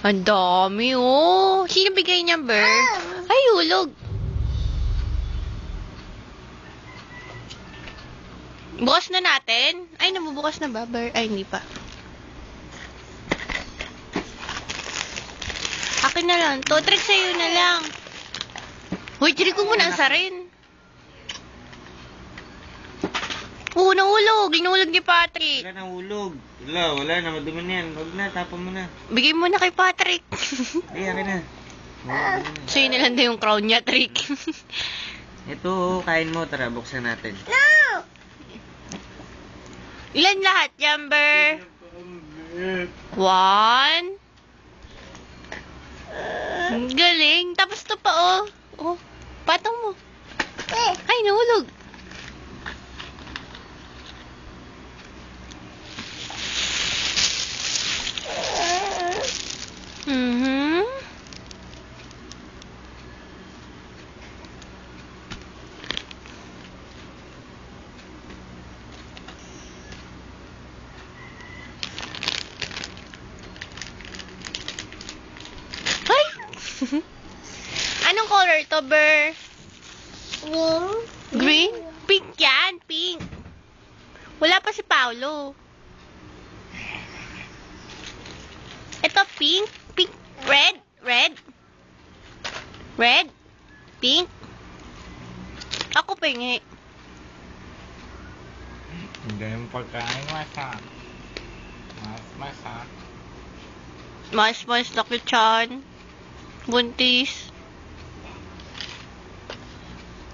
Ang dami, oh. Sino bigay niya, Ber? Ay, hulog. Bukas na natin? Ay, nabubukas na ba, Ber? Ay, hindi pa. Akin na lang. Totrix sa'yo na lang. Hoy, tiri ko muna sa rin. Oo, nahulog. Inulog ni Patrick. Wala nahulog. Wala na. Madumi na yan. Huwag na, tapon mo na. Bigay mo na kay Patrick. Ay, akin na. Sa'yo na lang daw yung crown niya, Trick. Ito, kain mo. Tara, buksan natin. Ilan lahat, Jamber? 1. Galing. Tapos ito pa, oh. Oh, patong mo. Ay, nahulog. Anong color to, Ber? Green? Pink yan, pink. Wala pa si Paolo. Ito, pink. Pink. Red. Red. Red. Pink. Ako pingi. Hindi yung pagkain masak. Masak. Mas na kitchan. Buntis.